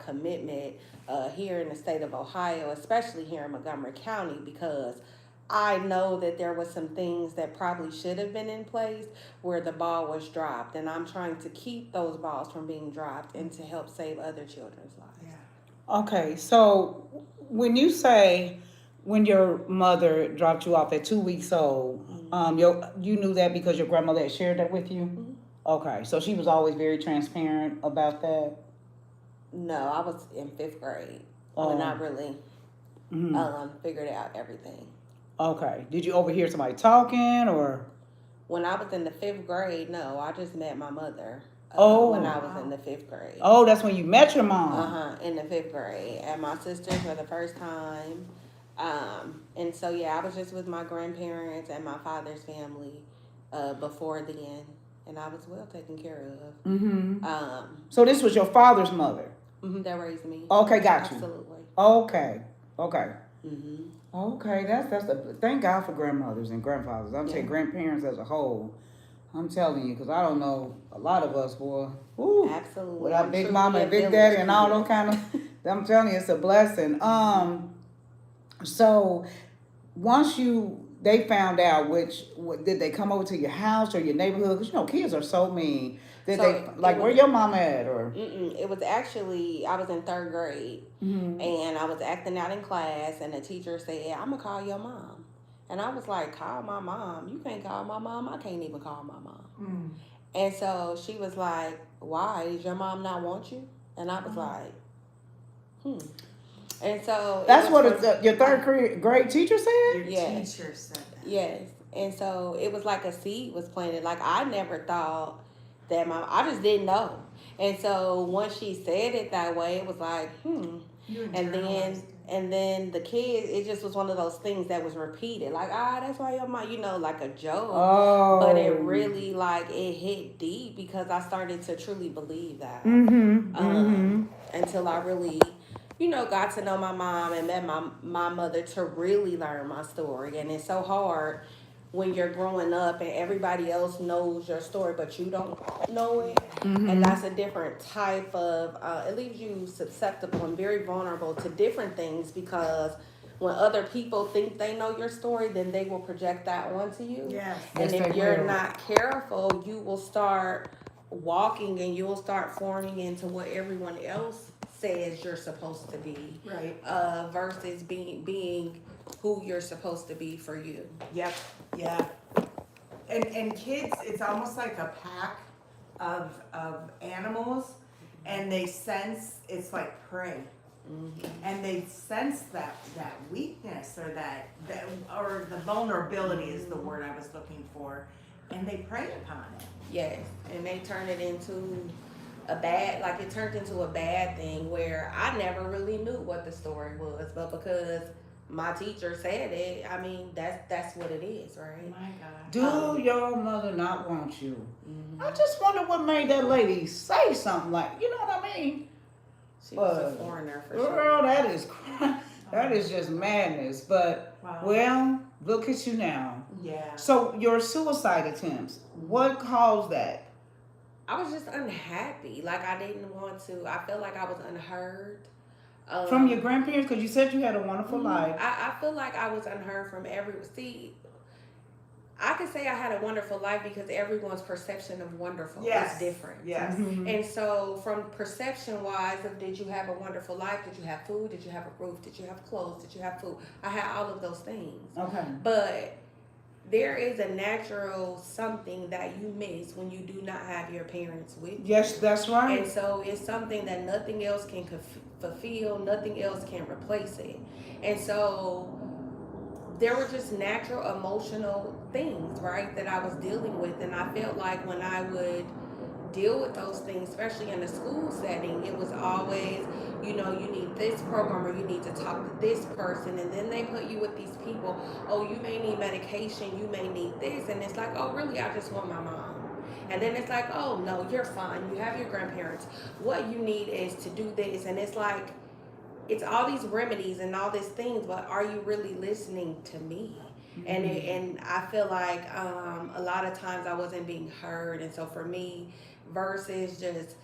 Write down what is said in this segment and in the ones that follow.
commitment here in the state of Ohio, especially here in Montgomery County, because I know that there was some things that probably should have been in place where the ball was dropped, and I'm trying to keep those balls from being dropped and to help save other children's lives. Yeah. Okay, so when you say when your mother dropped you off at 2 weeks old, you knew that because your grandmother had shared that with you. Mm-hmm. Okay, so she was always very transparent about that. No, I was in fifth grade when I Oh, really figured out everything. okay. Did you overhear somebody talking or? When I was in the fifth grade, no, I just met my mother when I Oh, was in the fifth grade. oh, that's when you met your mom. In the fifth grade, and my sisters for the first time. And so yeah, I was just with my grandparents and my father's family before then, and I was well taken care of. So this was your father's mother. That raised me. Okay, got you. Absolutely. Okay, okay. Mm-hmm. Okay, that's the thank God for grandmothers and grandfathers. I'm saying grandparents as a whole. I'm telling you, because I don't know a lot of us, boy. Ooh, Absolutely. with our big mama and big daddy and all those kind of. I'm telling you, it's a blessing. So once they found out, did they come over to your house or your neighborhood? Because you know, kids are so mean. Did they where your mama at or? It was actually I was in third grade, and I was acting out in class, and the teacher said, "I'm gonna call your mom," and I was like, "Call my mom? You can't call my mom. I can't even call my mom." And so she was like, "Why? Does your mom not want you?" And I was like, And so that's what your third grade teacher said. Your teacher said that. Yes, and so it was like a seed was planted. Like I never thought that I just didn't know. And so once she said it that way, it was like, and then the kids, it just was one of those things that was repeated. Like, that's why your mom, like a joke. Oh. But it really, it hit deep because I started to truly believe that. Until I really, got to know my mom and met my mother to really learn my story. And it's so hard when you're growing up and everybody else knows your story, but you don't know it. And that's a different type of, it leaves you susceptible and very vulnerable to different things because when other people think they know your story, then they will project that onto you. Yes. And if you're not careful, you will start walking and you will start forming into what everyone else says you're supposed to be. Right. Versus being who you're supposed to be for you. Yep. Yeah. And kids, it's almost like a pack of animals, and they sense it's like prey. And they sense that weakness or that or the vulnerability is the word I was looking for, and they prey upon it. Yes, and they turn it into it turned into a bad thing where I never really knew what the story was, but because my teacher said it, I mean, that's what it is, right? My God. Do your mother not want you? I just wonder what made that lady say something like, you know what I mean? She was a foreigner for sure. Girl, that is just madness. But, well, look at you now. Yeah. So your suicide attempts, what caused that? I was just unhappy. Like I didn't want to. I felt like I was unheard. From your grandparents? Because you said you had a wonderful life. I feel like I was unheard from See, I could say I had a wonderful life because everyone's perception of wonderful is different. Yes. And so from perception-wise of did you have a wonderful life? Did you have food? Did you have a roof? Did you have clothes? Did you have food? I had all of those things. Okay. But there is a natural something that you miss when you do not have your parents with you. Yes, that's right. And so it's something that nothing else can fulfill, nothing else can replace it. And so there were just natural emotional things, right, that I was dealing with. And I felt like when I would deal with those things, especially in a school setting, it was always, you need this program or you need to talk to this person, and then they put you with these people. Oh, you may need medication, you may need this, and it's like, oh, really, I just want my mom. And then it's like, oh, no, you're fine, you have your grandparents. What you need is to do this, and it's like, it's all these remedies and all these things, but are you really listening to me? And I feel like a lot of times I wasn't being heard, and so for me, versus just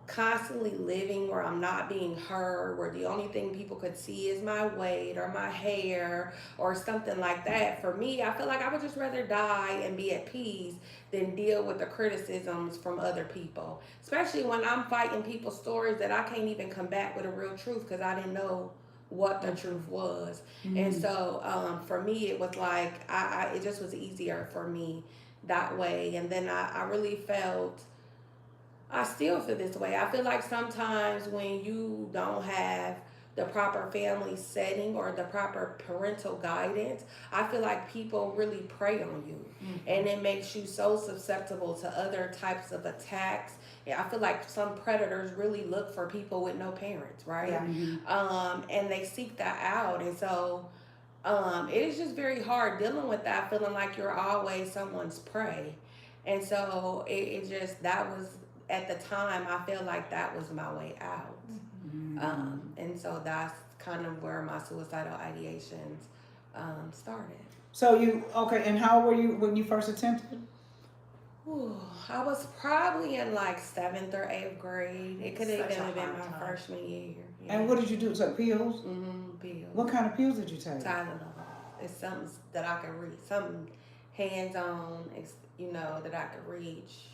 constantly living where I'm not being heard, where the only thing people could see is my weight or my hair or something like that. For me, I feel like I would just rather die and be at peace than deal with the criticisms from other people. Especially when I'm fighting people's stories that I can't even come back with a real truth because I didn't know what the truth was. And so for me, it was like it just was easier for me that way. And then I really felt I still feel this way. I feel like sometimes when you don't have the proper family setting or the proper parental guidance, I feel like people really prey on you. And it makes you so susceptible to other types of attacks. Yeah, I feel like some predators really look for people with no parents, right? And they seek that out. And so it is just very hard dealing with that, feeling like you're always someone's prey. And so it just, that was, at the time, I feel like that was my way out. And so that's kind of where my suicidal ideations started. So and how old were you when you first attempted? Ooh, I was probably in like 7th or 8th grade. It could have Such a even been hard my time. freshman year. And what did you do? Take pills? Pills. What kind of pills did you take? Tylenol. It's something that I can reach, something hands-on, that I could reach.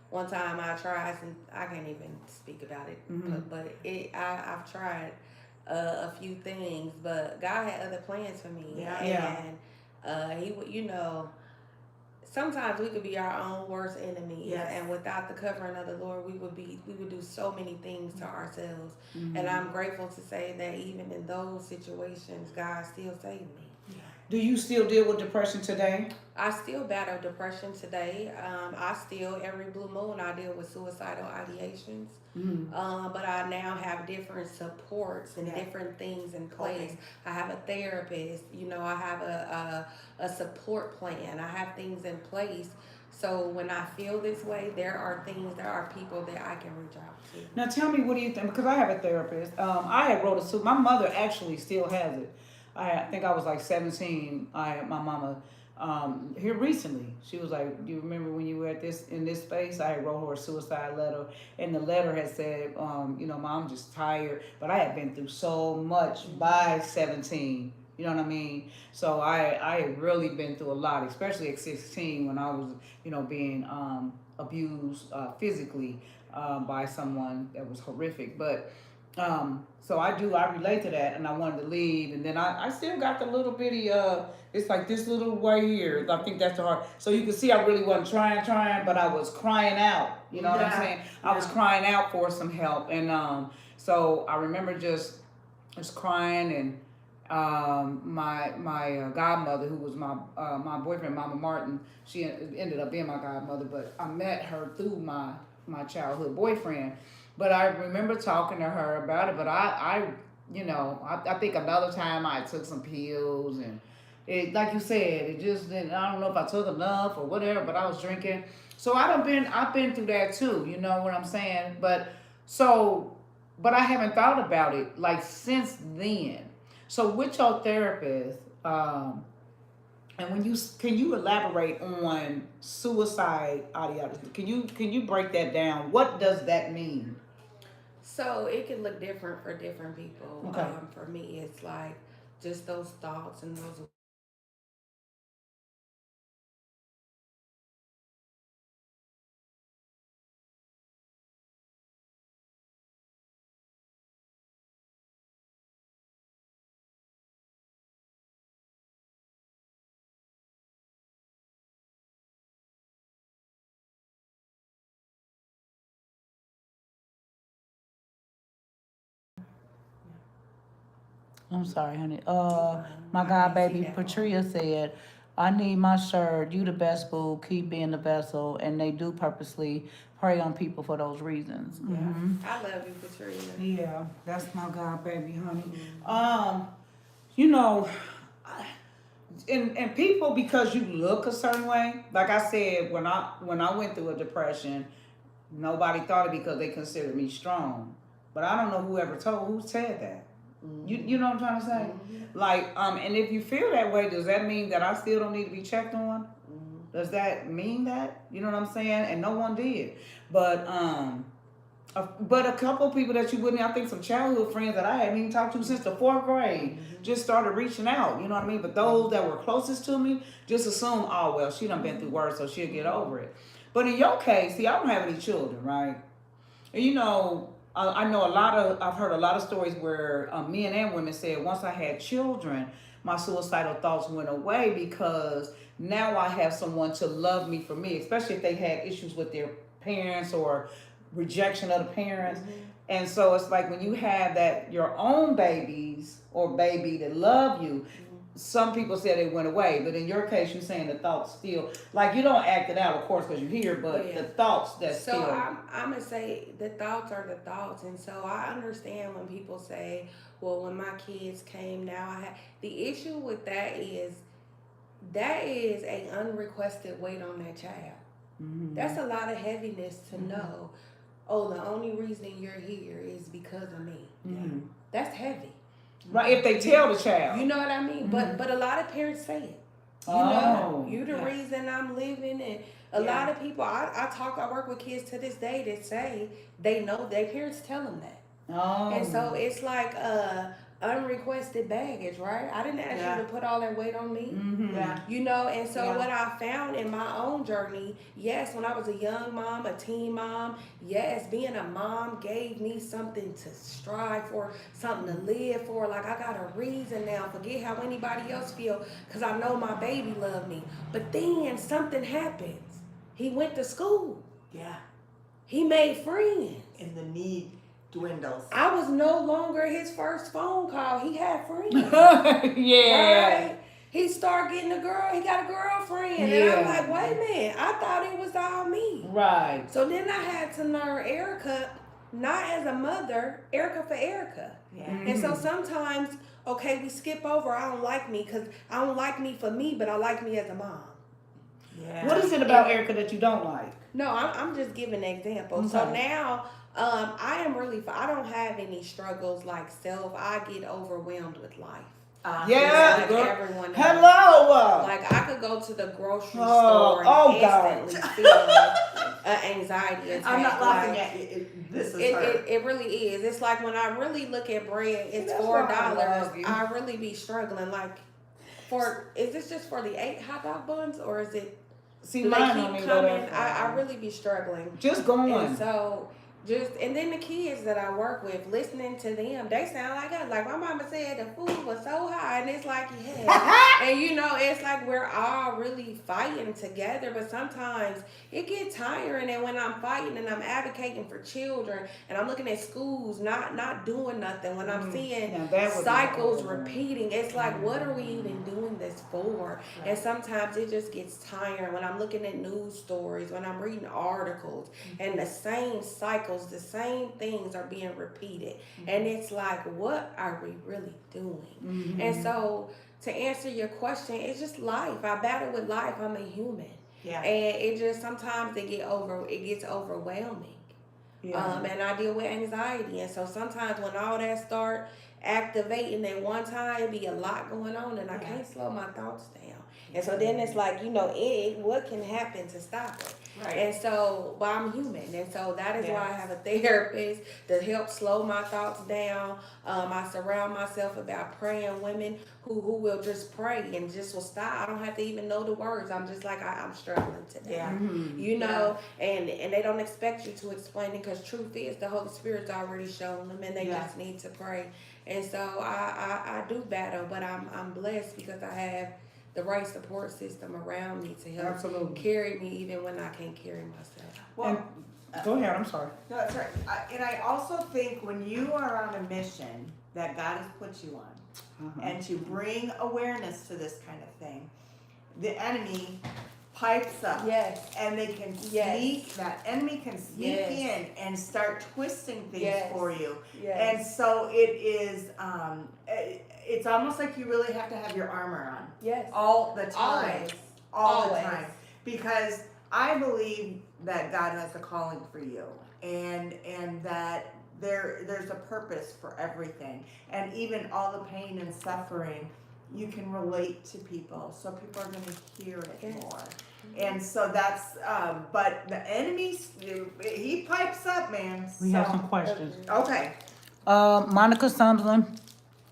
One time I tried, and I can't even speak about it, but I've tried a few things, but God had other plans for me. And he would, sometimes we could be our own worst enemies, and without the covering of the Lord, we would do so many things to ourselves. And I'm grateful to say that even in those situations, God still saved me. Do you still deal with depression today? I still battle depression today. I still, every blue moon, I deal with suicidal ideations. But I now have different supports and different things in place. Okay. I have a therapist, I have a support plan. I have things in place. So when I feel this way, there are people that I can reach out to. Now tell me, what do you think? Because I have a therapist. I had wrote a suit. My mother actually still has it. I think I was like 17. I had my mama here recently. She was like, "Do you remember when you were in this space?" I wrote her a suicide letter, and the letter had said, "Mom, I'm just tired." But I had been through so much by 17. You know what I mean? So I had really been through a lot, especially at 16 when I was, being abused physically by someone that was horrific. But so I relate to that, and I wanted to leave, and then I still got the little bitty it's like this little right here. I think that's the hard. So you can see I really wasn't trying, but I was crying out. You know what I'm saying? I was crying out for some help, and so I remember just crying, and my godmother, who was my boyfriend, Mama Martin, she ended up being my godmother, but I met her through my childhood boyfriend. But I remember talking to her about it. But I think another time I took some pills, and it, like you said, it just didn't. I don't know if I took enough or whatever. But I was drinking, so I've been through that too. You know what I'm saying? But I haven't thought about it like since then. So with your therapist, and can you elaborate on suicide ideology? Can you break that down? What does that mean? So it can look different for different people. Okay. For me, it's like just those thoughts and those. I'm sorry, honey. My god baby Patria said, "I need my shirt. You the best boo. Keep being the vessel." And they do purposely prey on people for those reasons. Yeah. I love you, Katrina. Yeah, that's my god baby, honey. You know, and people, because you look a certain way. Like I said, when I went through a depression, nobody thought it because they considered me strong. But I don't know who said that. You know what I'm trying to say? Like, and if you feel that way, does that mean that I still don't need to be checked on? Does that mean that? You know what I'm saying? And no one did. But But a couple people that you wouldn't, I think some childhood friends that I hadn't even talked to since the 4th grade, just started reaching out. You know what I mean? But those that were closest to me just assume, oh well, she done been through worse, so she'll get over it. But in your case, see, I don't have any children, right? And I know I've heard a lot of stories where men and women said once I had children, my suicidal thoughts went away because now I have someone to love me for me, especially if they had issues with their parents or rejection of the parents. And so it's like when you have that, your own babies or baby that love you, some people said it went away, but in your case, you're saying the thoughts still, like you don't act it out, of course, because you're here, but the thoughts that so still. I'm gonna say the thoughts are the thoughts, and so I understand when people say, "Well, when my kids came, now I have." The issue with that is a unrequested weight on that child. That's a lot of heaviness to know. Oh, the only reason you're here is because of me. That's heavy. Right, if they tell the child. You know what I mean? But a lot of parents say it. You know, you the reason I'm living, and a lot of people I work with kids to this day that say they know their parents tell them that. And so it's like unrequested baggage, right? I didn't ask you to put all that weight on me. You know, and so what I found in my own journey, yes, when I was a young mom, a teen mom, yes, being a mom gave me something to strive for, something to live for. Like, I got a reason now. Forget how anybody else feel, because I know my baby loved me. But then something happens. He went to school. He made friends. And the need dwindles. I was no longer his first phone call. He had friends. Right? He started getting a girl. He got a girlfriend. And I'm like, wait a minute. I thought it was all me. Right. So then I had to learn Erica, not as a mother, Erica for Erica. And so sometimes, okay, we skip over I don't like me because I don't like me for me, but I like me as a mom. What is it about Erica that you don't like? No, I'm just giving an example. Okay. So now I am really, I don't have any struggles like self. I get overwhelmed with life. Like everyone else. Hello. Like I could go to the grocery store and instantly feel anxiety attack. I'm not laughing at you. This is it really is. It's like when I really look at bread, it's $4. I really be struggling. Like, is this just for the 8 hot dog buns, or is it? See, do they mine keep don't even coming? go that far. I really be struggling. Just going. And so and then the kids that I work with, listening to them, they sound like us. Like my mama said, the food was so high, and it's like, and you know, it's like we're all really fighting together. But sometimes it gets tiring, and when I'm fighting and I'm advocating for children, and I'm looking at schools not doing nothing, when I'm seeing cycles repeating, it's like, what are we even doing this for? And sometimes it just gets tiring when I'm looking at news stories, when I'm reading articles, and the same cycles, the same things are being repeated. And it's like, what are we really doing? And so to answer your question, it's just life. I battle with life. I'm a human. And it just, sometimes it gets overwhelming. And I deal with anxiety. And so sometimes when all that start activating at one time, it be a lot going on, and I can't slow my thoughts down. And so then it's like, what can happen to stop it? And so, but I'm human. And so that is why I have a therapist to help slow my thoughts down. I surround myself about praying women who will just pray and just will stop. I don't have to even know the words. I'm just like, I'm struggling today. You know, and they don't expect you to explain it, because truth is the Holy Spirit's already shown them, and they just need to pray. And so I do battle, but I'm blessed because I have the right support system around me to help carry me even when I can't carry myself. Well, go ahead, I'm sorry. No, that's right. And I also think when you are on a mission that God has put you on, and to bring awareness to this kind of thing, the enemy pipes up. And they can sneak, that enemy can sneak in and start twisting things for you. And so it is, it's almost like you really have to have your armor on. All the time. All the time. Because I believe that God has a calling for you, and that there's a purpose for everything. And even all the pain and suffering, you can relate to people, so people are going to hear it more. And so that's, but the enemy, he pipes up, man. We have some questions. Okay. Monica Sumslin,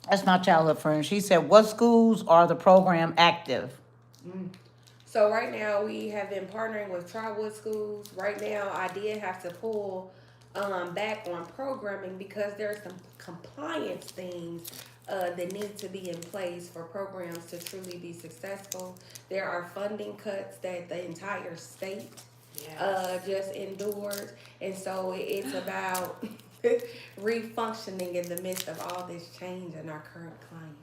that's my childhood friend. She said, "What schools are the program active?" So right now we have been partnering with Trotwood Schools. Right now I did have to pull back on programming because there are some compliance things that need to be in place for programs to truly be successful. There are funding cuts that the entire state just endured, and so it's about refunctioning in the midst of all this change in our current climate.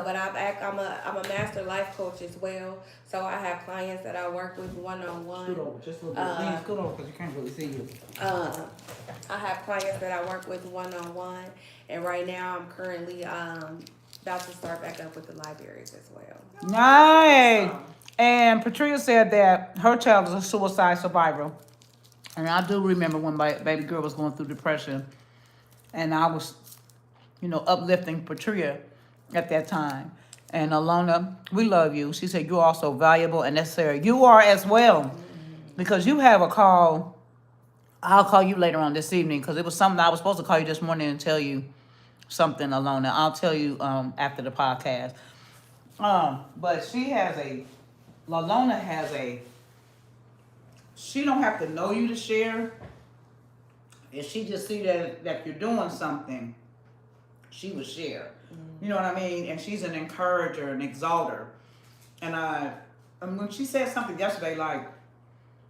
But I'm a master life coach as well, so I have clients that I work with one on one. Scoot over, just a little bit. Lean, scoot over because you can't really see you. I have clients that I work with one on one, and right now I'm currently about to start back up with the libraries as well. Nice. And Patricia said that her child is a suicide survivor. And I do remember when my baby girl was going through depression, and I was, uplifting Patricia at that time. And Alona, we love you. She said you're also valuable and necessary. You are as well, because you have a call. I'll call you later on this evening because it was something I was supposed to call you this morning and tell you something, Alona. I'll tell you after the podcast. But Lalona has she don't have to know you to share. If she just see that you're doing something, she will share. You know what I mean? And she's an encourager, an exalter. And when she said something yesterday like,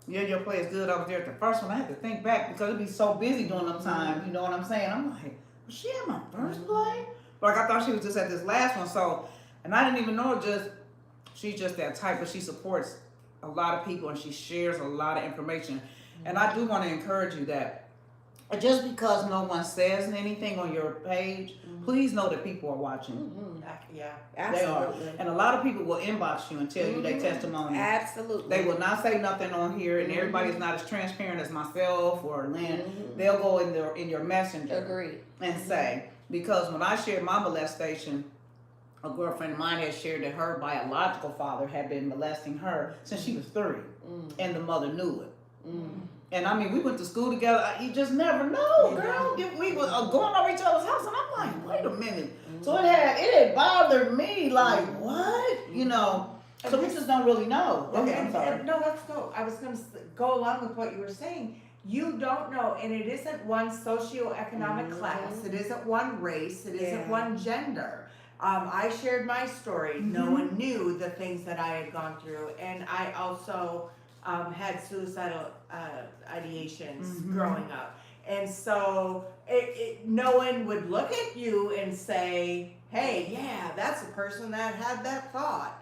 "Yeah, your play is good," I was there at the first one. I had to think back because it'd be so busy during them times. You know what I'm saying? I'm like, was she at my first play? Like I thought she was just at this last one. So, and I didn't even know she's just that type, but she supports a lot of people and she shares a lot of information. And I do want to encourage you that just because no one says anything on your page, please know that people are watching. Yeah. They are. Absolutely. And a lot of people will inbox you and tell you their testimony. Absolutely. They will not say nothing on here, and everybody's not as transparent as myself or Lynn. They'll go in your messenger Agreed. and say, because when I shared my molestation, a girlfriend of mine had shared that her biological father had been molesting her since she was 3, and the mother knew it. And I mean, we went to school together. You just never know, girl. We were going over each other's house, and I'm like, wait a minute. So it had bothered me, like, what? So we just don't really know. Okay, I'm sorry. No, let's go. I was going to go along with what you were saying. You don't know, and it isn't one socioeconomic class. It isn't one race. It isn't one gender. I shared my story. No one knew the things that I had gone through, and I also had suicidal ideations growing up. And so no one would look at you and say, "Hey, yeah, that's a person that had that thought."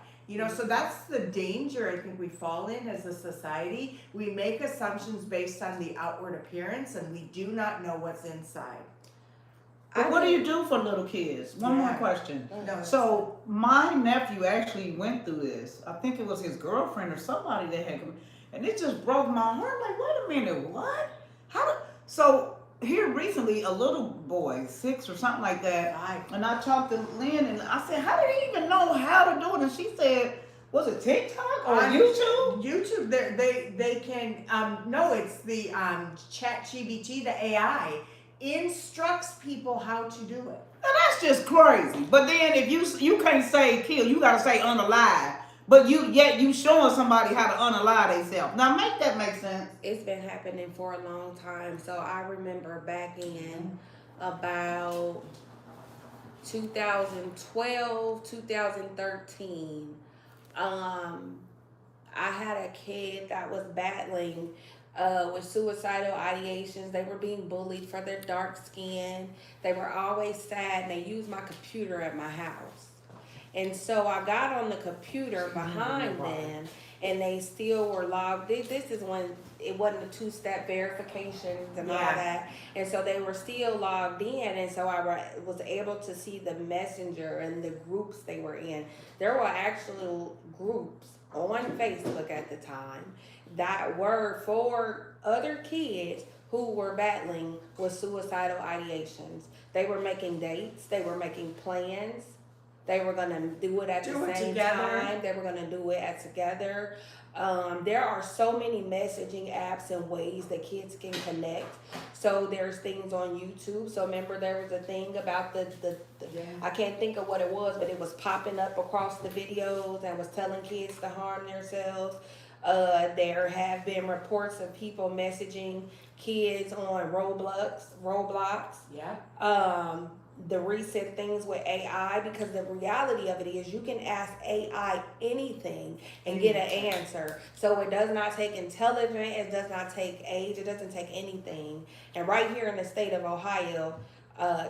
So that's the danger I think we fall in as a society. We make assumptions based on the outward appearance, and we do not know what's inside. But what do you do for little kids? One more question. No, So my nephew actually went through this. I think it was his girlfriend or somebody that had, and it just broke my heart. Like, wait a minute, what? So here recently, a little boy, 6 or something like that, and I talked to Lynn, and I said, how did he even know how to do it? And she said, was it TikTok or YouTube? YouTube, they can, no, it's the ChatGPT, the AI, instructs people how to do it. Now that's just crazy. But then if you can't say kill, you gotta say unalive. But you showing somebody how to unalive themselves. Now make that make sense. It's been happening for a long time. So I remember back in about 2012, 2013, I had a kid that was battling with suicidal ideations. They were being bullied for their dark skin. They were always sad, and they used my computer at my house. And so I got on the computer behind them, and they still were logged. This is when it wasn't the 2-step verifications and all that. And so they were still logged in, and so I was able to see the messenger and the groups they were in. There were actual groups on Facebook at the time that were for other kids who were battling with suicidal ideations. They were making dates. They were making plans They were going to do it at the same time. They were going to do it together. There are so many messaging apps and ways that kids can connect. So there's things on YouTube. So remember there was a thing about the I can't think of what it was, but it was popping up across the videos and was telling kids to harm themselves. There have been reports of people messaging kids on Roblox. Yeah. The recent things with AI, because the reality of it is you can ask AI anything and get an answer. So it does not take intelligence, it does not take age, it doesn't take anything. And right here in the state of Ohio,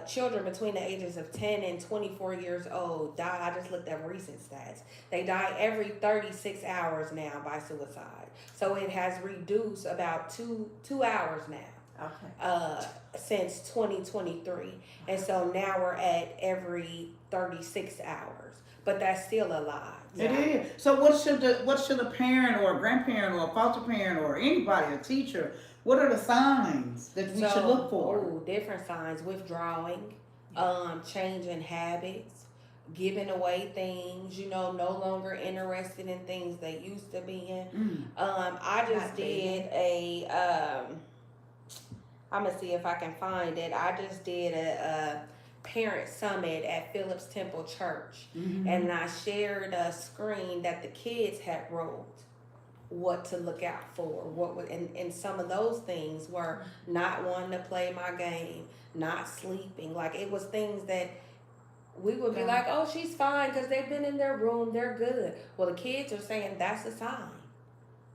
children between the ages of 10 and 24 years old die. I just looked up recent stats. They die every 36 hours now by suicide. So it has reduced about two hours now. Okay. Since 2023, and so now we're at every 36 hours, but that's still a lot. It is. So what should a parent or a grandparent or a foster parent or anybody, a teacher, what are the signs that we should look for? Different signs: withdrawing, changing habits, giving away things, no longer interested in things they used to be in. I just did I'm gonna see if I can find it. I just did a parent summit at Phillips Temple Church, and I shared a screen that the kids had wrote what to look out for. And some of those things were not wanting to play my game, not sleeping. Like it was things that we would be like, oh, she's fine because they've been in their room, they're good. Well, the kids are saying that's a sign.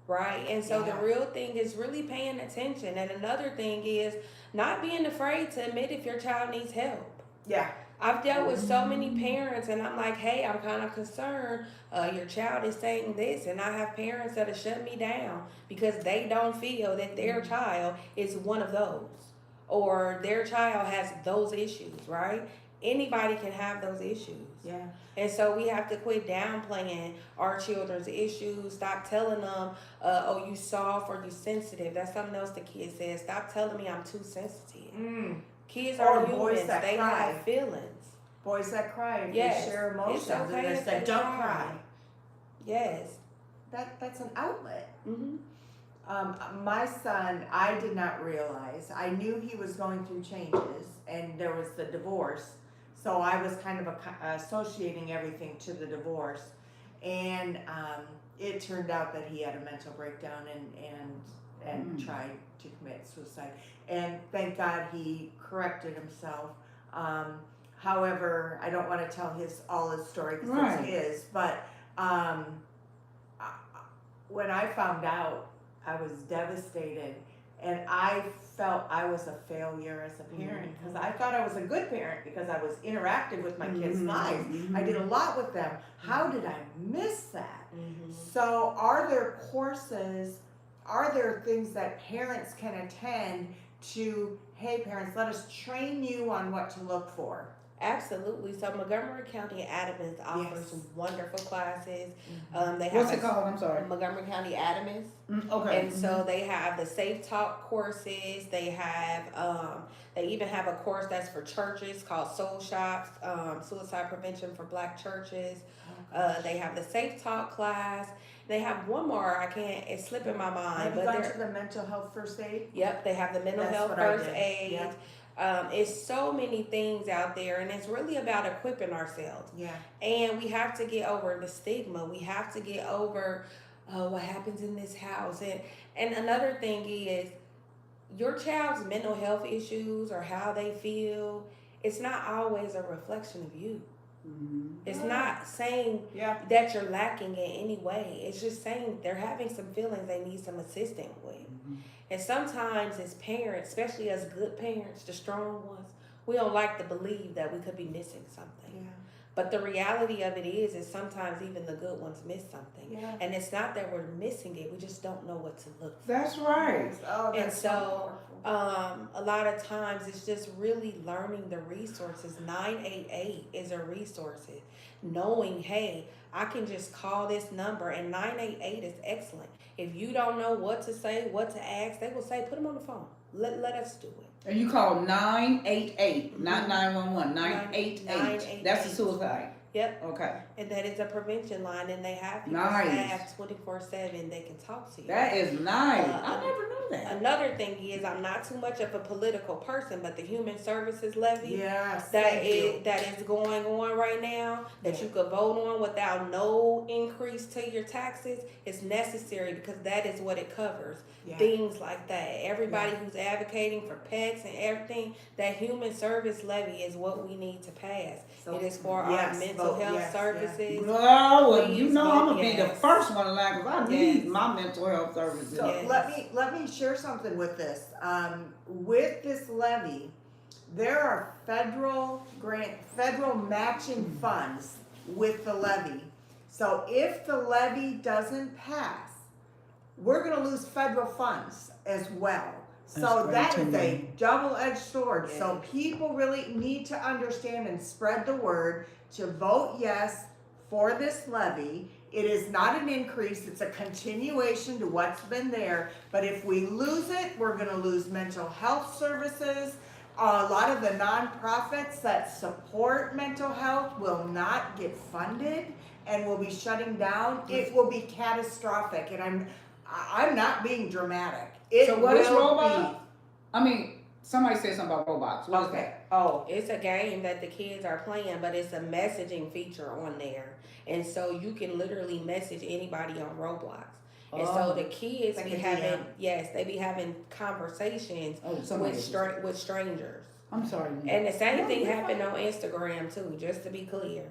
Right? And so the real thing is really paying attention. And another thing is not being afraid to admit if your child needs help. Yeah. I've dealt with so many parents and I'm like, hey, I'm kind of concerned. Your child is saying this. And I have parents that have shut me down because they don't feel that their child is one of those. Or their child has those issues, right? Anybody can have those issues. Yeah. And so we have to quit downplaying our children's issues. Stop telling them, oh, you soft or you sensitive. That's something else the kids say. Stop telling me I'm too sensitive. Kids are humans. They have feelings. Boys that cry, yes. they share emotions. It's okay and they say, don't cry. Yes. That's an outlet. Mm-hmm. My son, I did not realize. I knew he was going through changes, and there was the divorce. So I was kind of associating everything to the divorce, and it turned out that he had a mental breakdown and tried to commit suicide. And thank God he corrected himself. However, I don't want to tell all his story because it's his, but when I found out, I was devastated. And I felt I was a failure as a parent because I thought I was a good parent because I was interactive with my kids' lives. I did a lot with them. How did I miss that? So are there courses, are there things that parents can attend to, hey parents, let us train you on what to look for? Absolutely. So Montgomery County Adams offers wonderful classes. They have What's it called? I'm sorry. Montgomery County Adams. Okay. And so they have the Safe Talk courses. They have they even have a course that's for churches called Soul Shops, Suicide Prevention for Black Churches. They have the Safe Talk class. They have one more. It's slipping my mind. Have you gone to the mental health first aid? Yep, they have the mental health first aid. Yep. It's so many things out there, and it's really about equipping ourselves. Yeah. And we have to get over the stigma. We have to get over what happens in this house. And another thing is your child's mental health issues or how they feel, it's not always a reflection of you. It's not saying that you're lacking in any way. It's just saying they're having some feelings they need some assistance with. And sometimes as parents, especially as good parents, the strong ones, we don't like to believe that we could be missing something. Yeah. But the reality of it is sometimes even the good ones miss something. Yeah. And it's not that we're missing it, we just don't know what to look for. That's right. Oh, that's and so a lot of times it's just really learning the resources. 988 is a resource. Knowing, hey, I can just call this number, and 988 is excellent. If you don't know what to say, what to ask, they will say, put them on the phone. Let us do it. And you call 988, not 911, 988. That's the suicide. Yep. Okay. And that is a prevention line, and they have people Nice. staff 24/7. They can talk to you. That is nice. Uh, I never knew that. Another thing is, I'm not too much of a political person, but the human services levy Yes. that thank is you. that is going on right now, that you could vote on without no increase to your taxes, is necessary because that is what it covers. Yeah. Things like that. Everybody who's advocating for pets and everything, that human service levy is what we need to pass. So, It is for our yes, mental vote health yes, services. Well, you Please know I'm vote gonna be the yes. first one in line because I need Yes. my mental health services. So Yes. let me share something with this. With this levy, there are federal matching funds with the levy. So if the levy doesn't pass, we're going to lose federal funds as well. So That's that is great to a know. double-edged sword. Yeah. So people really need to understand and spread the word to vote yes for this levy. It is not an increase, it's a continuation to what's been there. But if we lose it, we're gonna lose mental health services. A lot of the nonprofits that support mental health will not get funded and will be shutting down. It will be catastrophic, and I'm not being dramatic. It So what is will robot? I mean, somebody said something about robots. be. What is Okay. that? Oh. It's a game that the kids are playing, but it's a messaging feature on there. And so you can literally message anybody on Roblox. And so the kids Like be a having, DM. yes, they be having conversations Oh, somebody. with strangers. I'm sorry. And the same No, thing you're happened on Instagram too, just to be clear.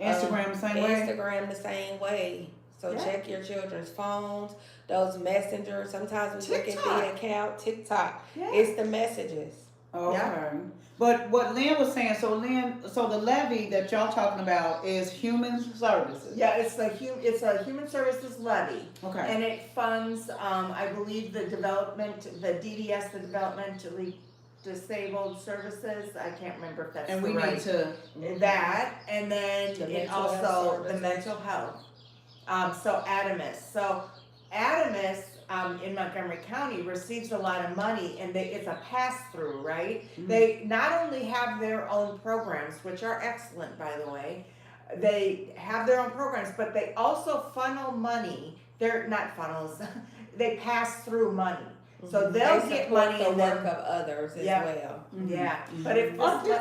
Instagram the same way. Instagram the same way. So Yeah. check your children's phones, those messengers. Sometimes we look at TikTok. the account, TikTok. Yeah. It's the messages. Okay. Yeah. But what Lynn was saying, so the levy that y'all talking about is human services. Yeah, it's a human services levy. Okay. And it funds, I believe the DDS, the developmentally disabled services. I can't remember if that's And the we right. need to. That, and then The it mental health also the services. mental health. So Adamus in Montgomery County receives a lot of money, and it's a pass through, right? Mhm. They not only have their own programs, which are excellent, by the way. They have their own programs, but they also funnel money. They're not funnels. They pass through money. So they'll They get support money the and work then, of others as Yeah. well. yeah. Mhm. But if Oh, this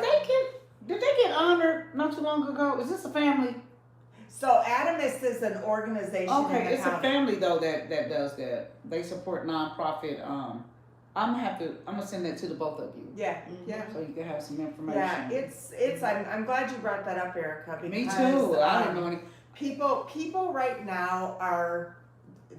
did they get honored not too long ago? Is this a family? so Adamus is an organization in Okay, the it's a county. family though that does that. They support nonprofit. I'm gonna send that to the both of you Yeah, Mhm. yeah. so you can have some information. Yeah, it's. I'm glad you brought that up, Erica. Because, Me too. I didn't know any. People right now are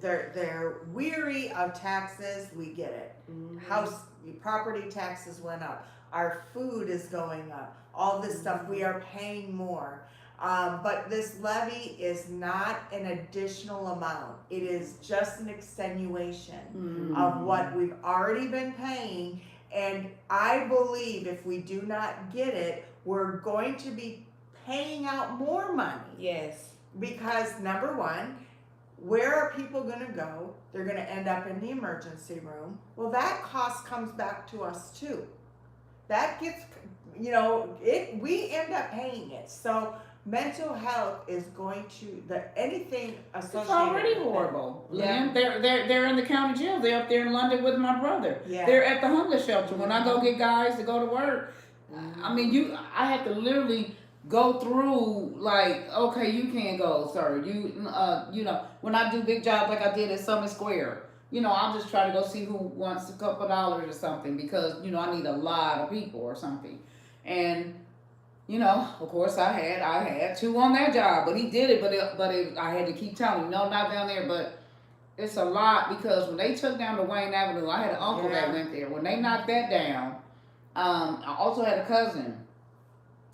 they're weary of taxes. We get it. Mhm. House property taxes went up. Our food is going up. All this stuff we are paying more. But this levy is not an additional amount. It is just an extenuation of what we've already been paying. And I believe if we do not get it, we're going to be paying out more money. Yes. Because number one, where are people gonna go? They're gonna end up in the emergency room. Well, that cost comes back to us too. That gets, we end up paying it. So mental health is going to, anything associated. It's already with it. horrible. Yeah. Lynn, they're in the county jail. They're up there in London with my brother. Yeah. They're at the homeless shelter. When I go get guys to go to work, I mean, I have to literally go through like, okay, you can't go, sir. When I do big jobs like I did at Summit Square, I'll just try to go see who wants a couple dollars or something because I need a lot of people or something, and. Of course, I had two on that job, but he did it. But I had to keep telling him, no, not down there. But it's a lot because when they took down the Wayne Avenue, I had an uncle that went there. When they knocked that down, I also had a cousin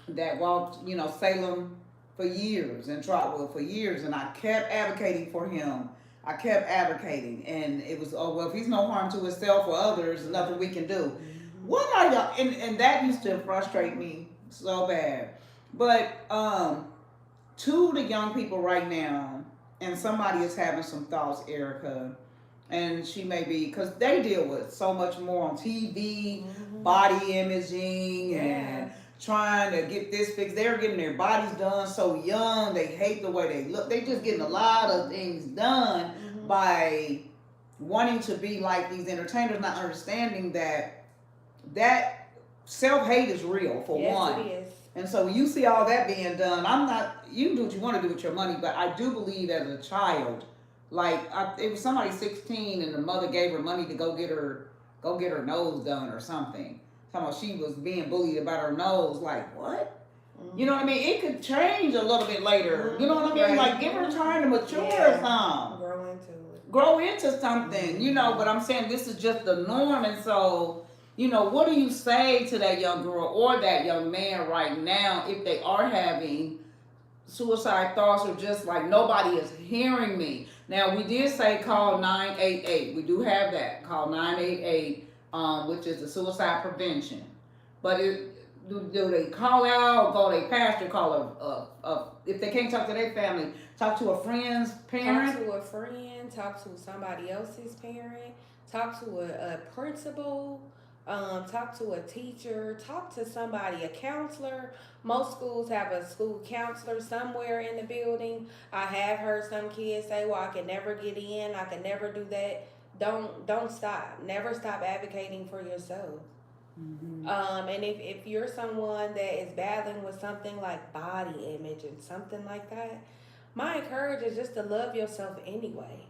that walked, Salem for years and Trotwood for years, and I kept advocating for him. I kept advocating, and it was, oh well, if he's no harm to himself or others, nothing we can do. What are y'all? And that used to frustrate me so bad. But to the young people right now, and somebody is having some thoughts, Erica, and she may be, because they deal with so much more on TV, body imaging, and trying to get this fixed. They're getting their bodies done so young. They hate the way they look. They just getting a lot of things done by wanting to be like these entertainers, not understanding that self-hate is real for one. Yes, it is. And so when you see all that being done, you can do what you want to do with your money, but I do believe as a child, like it was somebody 16 and the mother gave her money to go get her nose done or something. Talking about she was being bullied about her nose. Like, what? You know what I mean? It could change a little bit later. You know what I mean? Right. Like, give her time to mature some. Grow into something, you know, but I'm saying this is just the norm. And so, you know, what do you say to that young girl or that young man right now if they are having suicide thoughts or just like nobody is hearing me? Now, we did say call 988. We do have that. Call 988, which is the suicide prevention. But do they call out, go to their pastor, call if they can't talk to their family, talk to a friend's parent? Talk to a friend, talk to somebody else's parent, talk to a principal, talk to a teacher, talk to somebody, a counselor. Most schools have a school counselor somewhere in the building. I have heard some kids say, well, I can never get in, I can never do that. Don't stop. Never stop advocating for yourself. And if you're someone that is battling with something like body image and something like that, my encouragement is just to love yourself anyway.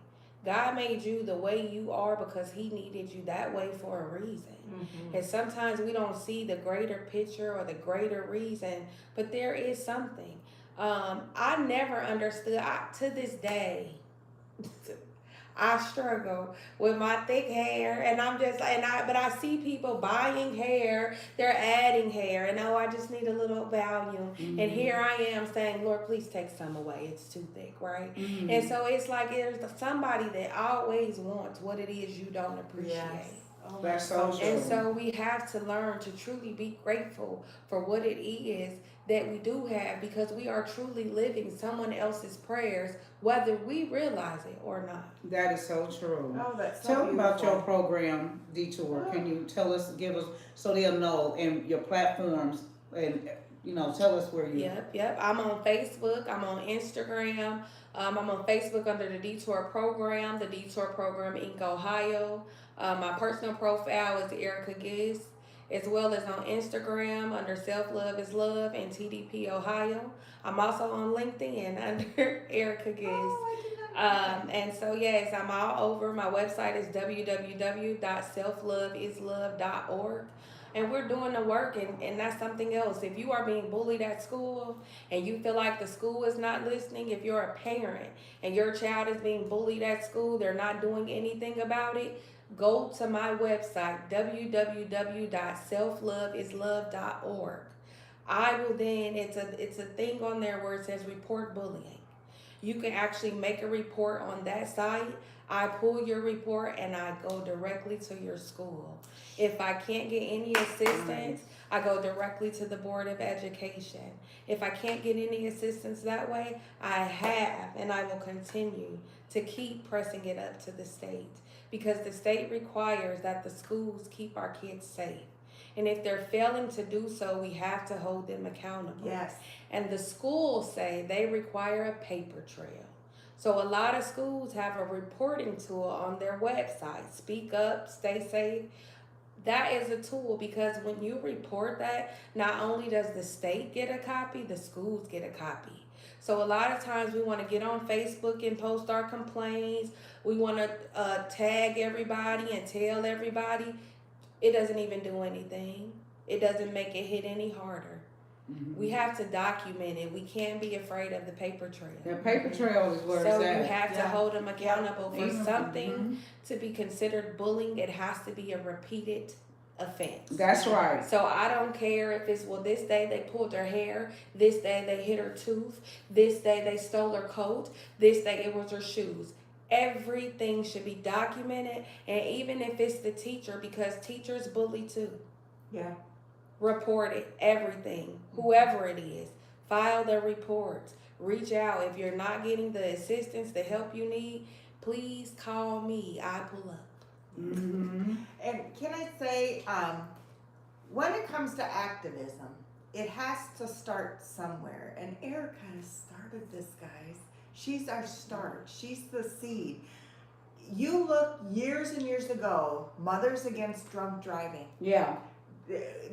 God made you the way you are because he needed you that way for a reason. And sometimes we don't see the greater picture or the greater reason, but there is something. I never understood, to this day, I struggle with my thick hair, and but I see people buying hair, they're adding hair, and I just need a little volume. And here I am saying, Lord, please take some away. It's too thick, right? And so it's like there's somebody that always wants what it is you don't appreciate. Yes. Oh, That's so true. And so we have to learn to truly be grateful for what it is that we do have, because we are truly living someone else's prayers, whether we realize it or not. That is so true. Oh, that's so Tell me about beautiful. your program, Detour. Can you give us, so they'll know, and your platforms, and, you know, tell us where you... Yep. I'm on Facebook. I'm on Instagram. I'm on Facebook under the Detour Program, the Detour Program Inc. Ohio. My personal profile is Erica Giz, as well as on Instagram under Self Love is Love and TDP Ohio. I'm also on LinkedIn under Erica Giz. And so, yes, I'm all over. My website is www.selfloveislove.org. And we're doing the work, and that's something else. If you are being bullied at school and you feel like the school is not listening, if you're a parent and your child is being bullied at school, they're not doing anything about it, go to my website, www.selfloveislove.org. I will then, it's a thing on there where it says report bullying. You can actually make a report on that site. I pull your report and I go directly to your school. If I can't get any assistance, I go directly to the Board of Education. If I can't get any assistance that way, I have and I will continue to keep pressing it up to the state, because the state requires that the schools keep our kids safe. And if they're failing to do so, we have to hold them accountable. Yes. And the schools say they require a paper trail. So a lot of schools have a reporting tool on their website. Speak Up, Stay Safe. That is a tool, because when you report that, not only does the state get a copy, the schools get a copy. So a lot of times we want to get on Facebook and post our complaints. We want to tag everybody and tell everybody. It doesn't even do anything. It doesn't make it hit any harder. We have to document it. We can't be afraid of the paper trail. The paper trail is where So it's at. you have to hold them accountable for Mhm. something to be considered bullying. It has to be a repeated offense. That's right. So I don't care if it's, well, this day they pulled her hair, this day they hit her tooth, this day they stole her coat, this day it was her shoes. Everything should be documented, and even if it's the teacher, because teachers bully too. Yeah. Report it, everything, whoever it is. File their reports. Reach out. If you're not getting the assistance, the help you need, please call me. I pull up. And can I say, when it comes to activism, it has to start somewhere. And Erica has started this, guys. She's our start. She's the seed. You look years and years ago, Mothers Against Drunk Driving. Yeah.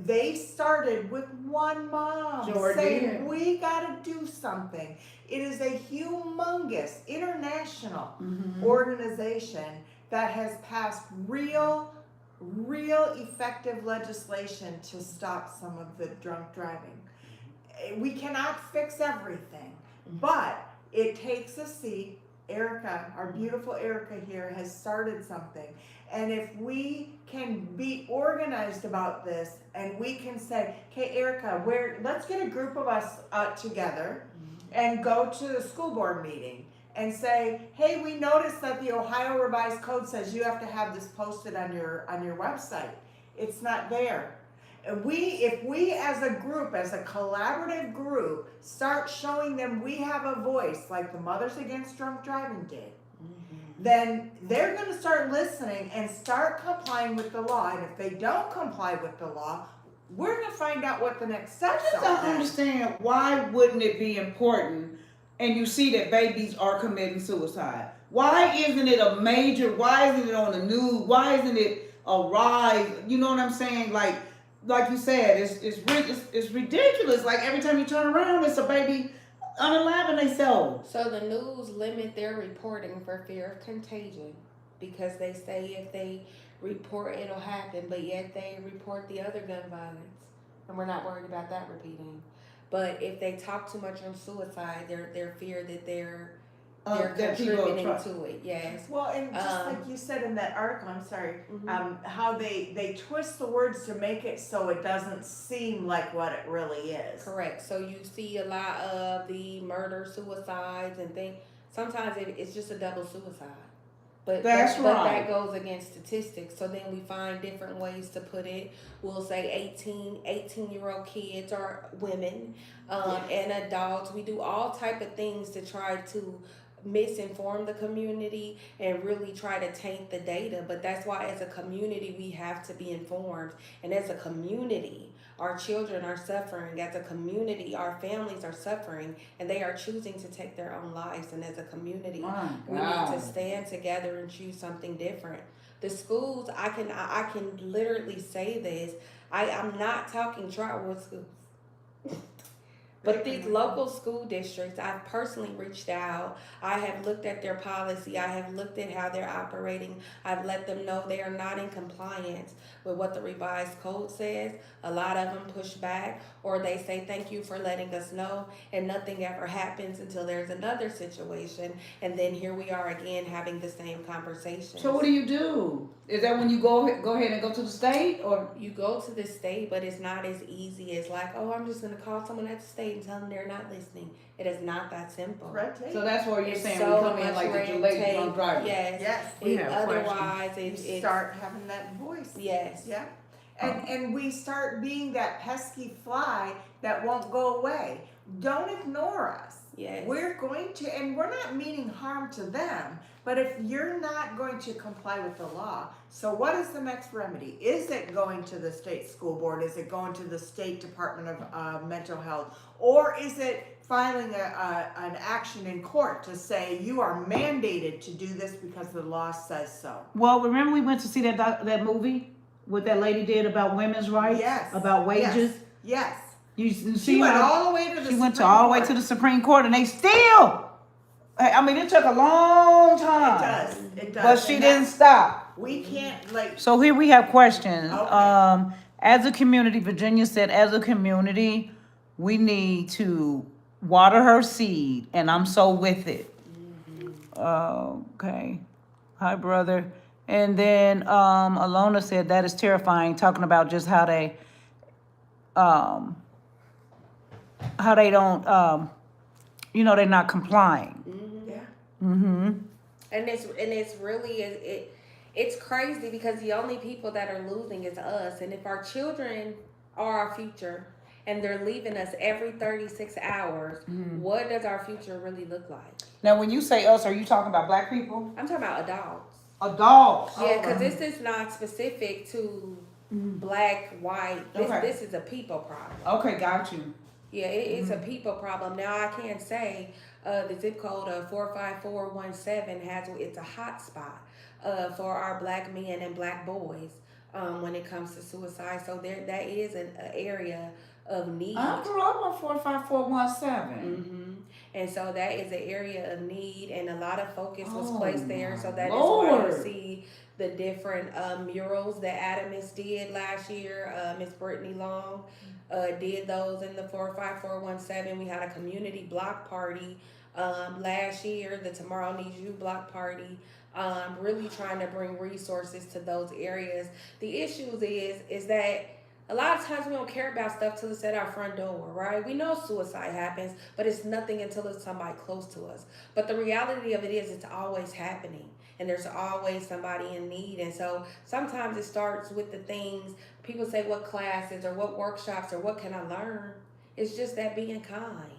They started with one mom Sure saying, did. we gotta do something. It is a humongous international organization that has passed real effective legislation to stop some of the drunk driving. We cannot fix everything, but it takes a seat. Erica, our beautiful Erica here, has started something. And if we can be organized about this and we can say, okay, Erica, let's get a group of us together and go to the school board meeting and say, hey, we noticed that the Ohio Revised Code says you have to have this posted on your website. It's not there. And if we as a group, as a collaborative group, start showing them we have a voice like the Mothers Against Drunk Driving did, then they're going to start listening and start complying with the law. And if they don't comply with the law, we're going to find out what the next steps are. I just don't understand, why wouldn't it be important, and you see that babies are committing suicide? Why isn't it a major, why isn't it on the news? Why isn't it a rise? You know what I'm saying? Like you said, it's ridiculous. Like every time you turn around, it's a baby unaliving themselves. So the news limit their reporting for fear of contagion, because they say if they report it'll happen, but yet they report the other gun violence, and we're not worried about that repeating. But if they talk too much on suicide, they're feared that they're contributing to it. Yes. Well, and just like you said in that article, I'm sorry, how they twist the words to make it so it doesn't seem like what it really is. Correct. So you see a lot of the murder, suicides, and things. Sometimes it's just a double suicide. But that goes against statistics. So then we find different ways to put it. We'll say 18-year-old kids or women and adults. We do all type of things to try to misinform the community and really try to taint the data. But that's why as a community we have to be informed. And as a community, our children are suffering. As a community, our families are suffering, and they are choosing to take their own lives. And as a community, we need to stand together and choose something different. The schools, I can literally say this. I'm not talking Trotwood schools. But these local school districts, I've personally reached out. I have looked at their policy. I have looked at how they're operating. I've let them know they are not in compliance with what the revised code says. A lot of them push back, or they say, thank you for letting us know, and nothing ever happens until there's another situation. And then here we are again having the same conversation. So what do you do? Is that when you go ahead and go to the state, or? You go to the state, but it's not as easy as like, oh, I'm just going to call someone at the state and tell them they're not listening. It is not that simple. So that's where you're It's saying so we come in like the delayed drunk driving. Yes. Yes. We have Otherwise, it's start having that voice. Yes. Yeah. And we start being that pesky fly that won't go away. Don't ignore us. Yes. We're going to, and we're not meaning harm to them, but if you're not going to comply with the law, so what is the next remedy? Is it going to the state school board? Is it going to the State Department of Mental Health? Or is it filing an action in court to say you are mandated to do this because the law says so? Well, remember we went to see that movie? What that lady did about women's rights? Yes. About wages? Yes. You see She went all the way to the She went all the way to the Supreme Court, and they still, I mean, it took a long time. It does. But she didn't stop. We can't, like. So here we have questions. Okay. As a community, Virginia said, as a community, we need to water her seed, and I'm so with it. Okay. Hi, brother. And then Alona said that is terrifying, talking about just how they don't, they're not complying. Yeah. And it's really it's crazy because the only people that are losing is us. And if our children are our future and they're leaving us every 36 hours, what does our future really look like? Now, when you say us, are you talking about black people? I'm talking about adults. Adults. Yeah, because this is not specific to black, white. Okay. This is a people problem. Okay, got you. Yeah, it's a people problem. Now I can say the zip code of 45417 it's a hot spot for our black men and black boys when it comes to suicide. So that is an area of need. I grew up on 45417. And so that is an area of need, and a lot of focus was Oh, placed there. So that Lord. is why you see the different murals that Adamus did last year. Miss Brittany Long did those in the 45417. We had a community block party last year, the Tomorrow Needs You block party. Really trying to bring resources to those areas. The issue is that a lot of times we don't care about stuff till it's at our front door, right? We know suicide happens, but it's nothing until it's somebody close to us. But the reality of it is it's always happening, and there's always somebody in need. And so sometimes it starts with the things people say, what classes or what workshops or what can I learn? It's just that being kind.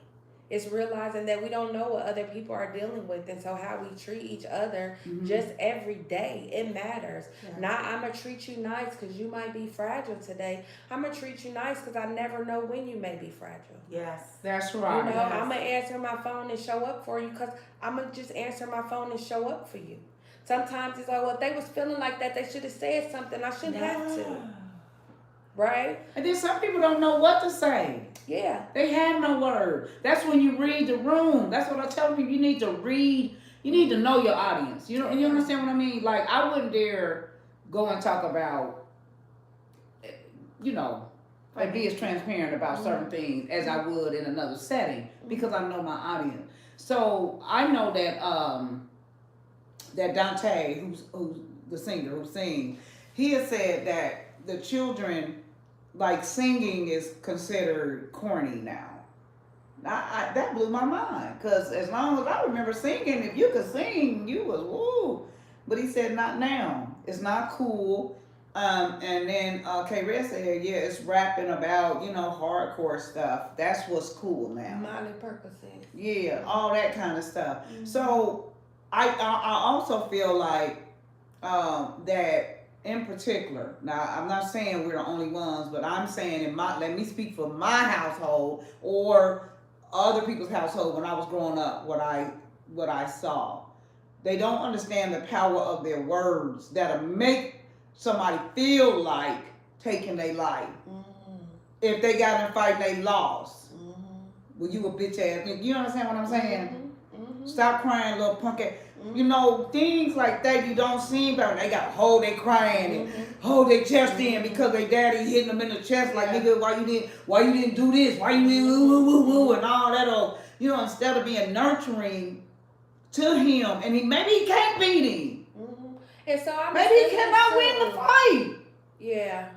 It's realizing that we don't know what other people are dealing with, and so how we treat each other just every day, it matters. Yeah. Not I'm gonna treat you nice because you might be fragile today. I'm gonna treat you nice because I never know when you may be fragile. Yes, that's right. You know, I'm gonna answer my phone and show up for you because I'm gonna just answer my phone and show up for you. Sometimes it's like, well, if they was feeling like that, they should have said something. I shouldn't have to. Right? And then some people don't know what to say. Yeah. They have no word. That's when you read the room. That's what I tell people. You need to read. You need to know your audience. You know, you understand what I mean? Like, I wouldn't dare go and talk about, you know, like be as transparent about certain things as I would in another setting because I know my audience. So I know that that Dante, who's the singer who sings, he has said that the children, like, singing is considered corny now. That blew my mind, because as long as I remember singing, if you could sing, you was woo. But he said not now. It's not cool. And then K-Red said, yeah, it's rapping about, you know, hardcore stuff. That's what's cool now. Miley Percocet. Yeah, all that kind of stuff. So I also feel like that in particular, now I'm not saying we're the only ones, but I'm saying let me speak for my household or other people's household. When I was growing up, what I saw, they don't understand the power of their words that'll make somebody feel like taking their life. If they got in a fight and they lost, well, you a bitch ass. You understand what I'm saying? Stop crying, little punk ass. You know, things like that you don't see about. They got to hold their crying and hold their chest in because their daddy hitting them in the chest like, nigga, why you didn't do this? Why you didn't woo and all that old, you know, instead of being nurturing to him, and maybe he can't beat him. And so maybe he cannot win the fight. Yeah.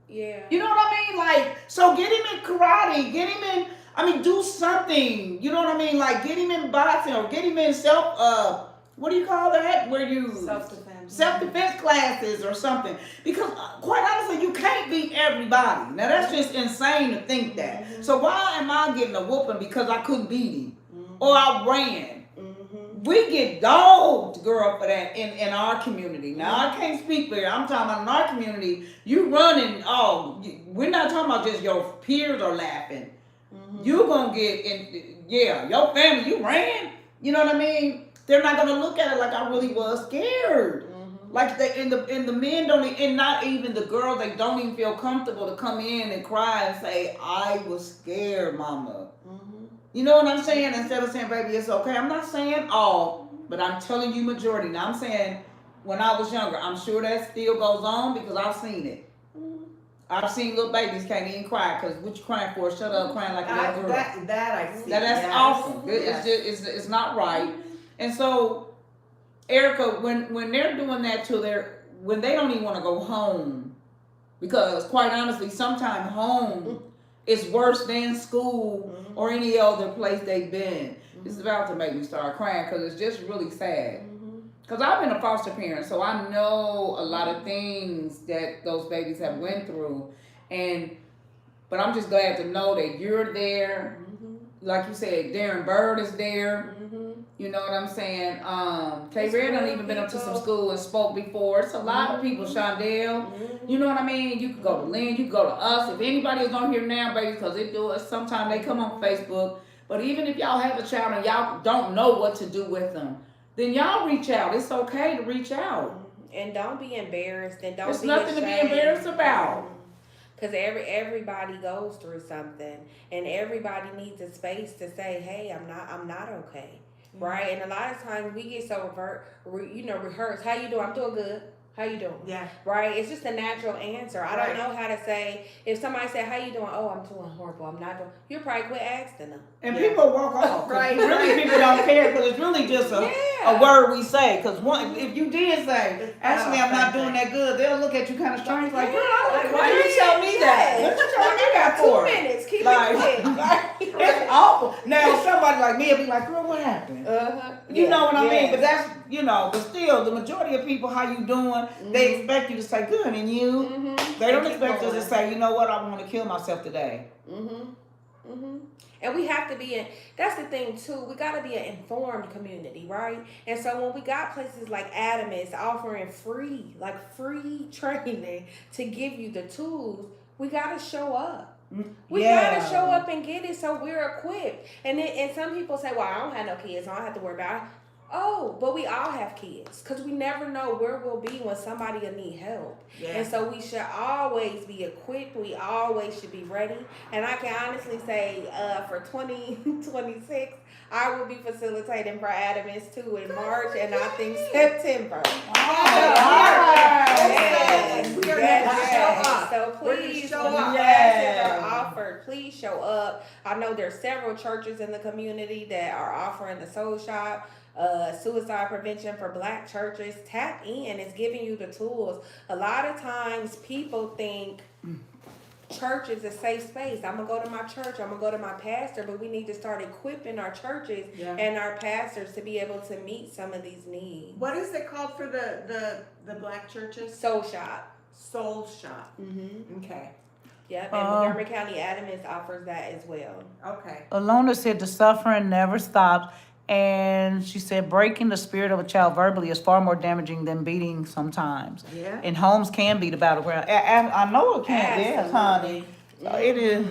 You know what I mean? Like, so get him in karate, get him in, do something. You know what I mean? Like, get him in boxing or get him in what do you call that? Where you self-defense classes or something. Because quite honestly, you can't beat everybody. Now that's just insane to think that. So why am I getting a whooping because I couldn't beat him or I ran? We get dogged, girl, for that in our community. Now I can't speak for you. I'm talking about in our community. You running. We're not talking about just your peers are laughing. You gonna get in. Yeah, your family. You ran. You know what I mean? They're not gonna look at it like I really was scared. Like the men don't, and not even the girls, they don't even feel comfortable to come in and cry and say, I was scared, mama. You know what I'm saying? Instead of saying, baby, it's okay. I'm not saying all, but I'm telling you majority. Now I'm saying when I was younger, I'm sure that still goes on because I've seen it. I've seen little babies can't even cry because what you crying for? Shut up, crying like a little girl. That I see. That's awful. It's not right. And so, Erica, when they're doing that when they don't even want to go home, because quite honestly, sometimes home is worse than school or any other place they've been. It's about to make me start crying because it's just really sad. Because I've been a foster parent, so I know a lot of things that those babies have went through. But I'm just glad to know that you're there like you said, Darren Bird is there. Mm-hmm. You know what I'm saying? K It's Red done real even been up to some people. school and spoke before. It's a lot of people. Shondell, you know what I mean? You can go to Lynn, you can go to us. If anybody is on here now, baby, because they do it. Sometimes they come on Facebook. But even if y'all have a child and y'all don't know what to do with them, then y'all reach out. It's okay to reach out. And don't be embarrassed, and don't There's be nothing to be ashamed. embarrassed about. Because everybody goes through something, and everybody needs a space to say, "Hey, I'm not okay," right? And a lot of times we get so rehearsed. How you doing? I'm doing good. How you doing? Yeah. Right? It's just a natural answer. I don't know how to say, if somebody said, "How you doing?" "Oh, I'm doing horrible. I'm not doing." You probably quit asking them. And people walk off. Right. Really, people don't care because it's really just a word we say. Because if you did say, actually, I'm not doing that good, they'll look at you kind of strange, like, girl, why you tell me that? What you telling me that for? 2 minutes. Keep Like, it quick. it's awful. Now, somebody like me will be like, girl, what happened? You know what I mean? But that's, but still, the majority of people, how you doing, they expect you to say good, and you, they don't expect us to say, you know what, I want to kill myself today. And we have to be that's the thing too, we got to be an informed community, right? And so when we got places like Adamus offering free training to give you the tools, we got to show up. We gotta show up and get it so we're equipped. And some people say, well, I don't have no kids, so I don't have to worry about it. Oh, but we all have kids, because we never know where we'll be when somebody will need help. Yeah. And so we should always be equipped. We always should be ready. And I can honestly say, for 2026, I will be facilitating for Adamus too in March, and I think September. So please, when classes are offered, please show up. I know there's several churches in the community that are offering the soul shop. Suicide prevention for Black churches. Tap in. It's giving you the tools. A lot of times people think church is a safe space. I'm gonna go to my church, I'm gonna go to my pastor, but we need to start equipping our churches and our pastors to be able to meet some of these needs. What is it called for the Black churches? Soul shop. Soul shop. Okay. Yep, and Montgomery County Adamus offers that as well. Okay. Alona said the suffering never stops. And she said, breaking the spirit of a child verbally is far more damaging than beating sometimes. Yeah. And homes can be the battleground. I know it can. Yes, honey. It is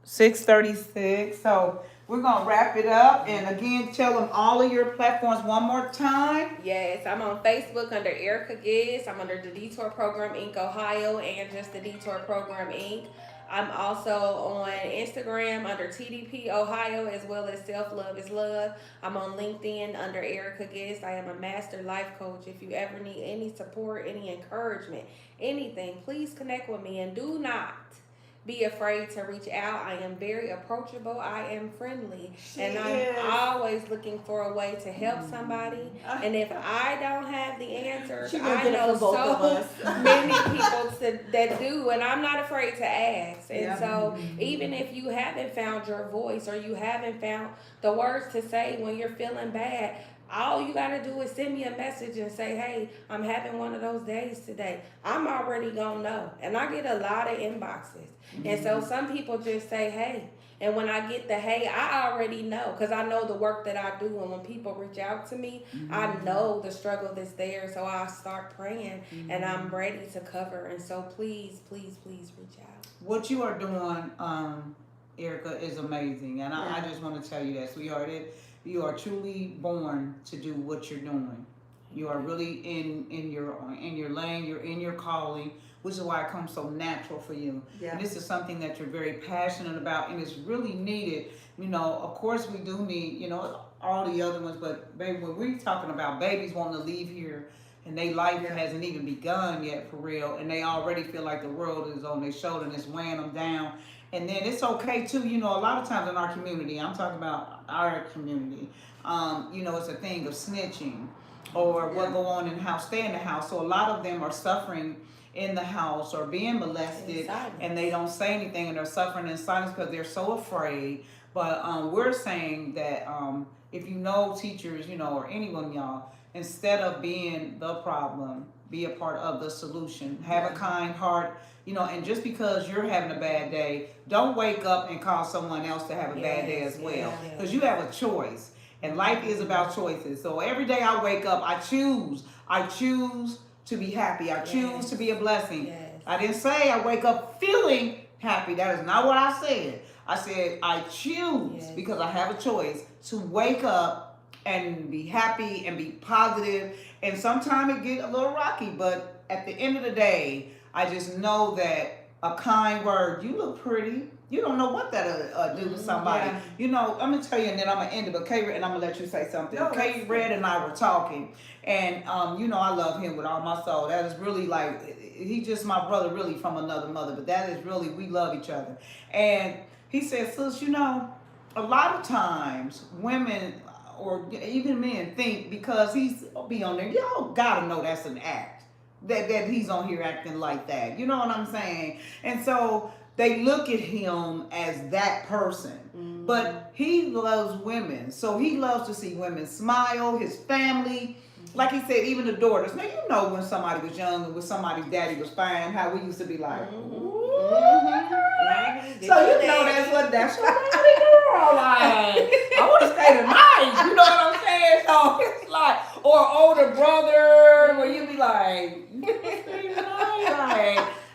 6:36. So we're going to wrap it up. And again, tell them all of your platforms one more time. Yes, I'm on Facebook under Erica Gibbs. I'm under the Detour Program Inc. Ohio and just the Detour Program Inc. I'm also on Instagram under TDP Ohio, as well as Self Love is Love. I'm on LinkedIn under Erica Gibbs. I am a master life coach. If you ever need any support, any encouragement, anything, please connect with me. And do not be afraid to reach out. I am very approachable. I am friendly. And I'm always looking for a way to help somebody. And if I don't have the answers, I know so many people that do. And I'm not afraid to ask. And so even if you haven't found your voice or you haven't found the words to say when you're feeling bad, all you got to do is send me a message and say, hey, I'm having one of those days today. I'm already going to know. And I get a lot of inboxes. And so some people just say, hey. And when I get the hey, I already know, because I know the work that I do. And when people reach out to me, I know the struggle that's there. So I start praying and I'm ready to cover. And so please, please, please reach out. What you are doing, Erica, is amazing. And I just want to tell you that, sweetheart. You are truly born to do what you're doing. You are really in your lane. You're in your calling, which is why it comes so natural for you. Yeah. And this is something that you're very passionate about, and it's really needed. Of course we do need, all the other ones, but baby, when we're talking about babies wanting to leave here and their life hasn't even begun yet for real, and they already feel like the world is on their shoulder and it's weighing them down. And then it's okay too, a lot of times in our community, I'm talking about our community, it's a thing of snitching or what go on in the house, stay in the house. So a lot of them are suffering in the house or being molested and they don't say anything and they're suffering in silence because they're so afraid. But we're saying that if you know teachers, or anyone, y'all, instead of being the problem, be a part of the solution. Have a kind heart, and just because you're having a bad day, don't wake up and cause someone else to have a bad day as well. Because you have a choice. And life is about choices. So every day I wake up, I choose to be happy. I choose to be a blessing. I didn't say I wake up feeling happy. That is not what I said. I said I choose because I have a choice to wake up and be happy and be positive. And sometimes it get a little rocky, but at the end of the day, I just know that a kind word, you look pretty. You don't know what that'll do to somebody. I'm gonna tell you, and then I'm gonna end it. But K Red, and I'm gonna let you say something. No, K Red and I were talking, and I love him with all my soul. That is really like he's just my brother, really from another mother. But that is really, we love each other. And he said, sis, a lot of times women or even men think because he's be on there, y'all gotta know that's an act. That he's on here acting like that. You know what I'm saying? And so they look at him as that person. But he loves women. So he loves to see women smile, his family. Like he said, even the daughters. Now, when somebody was young and when somebody's daddy was fine, how we used to be like, ooh. So that's your daddy girl. Like, I want to stay tonight. You know what I'm saying? So it's like, or older brother, where you be like,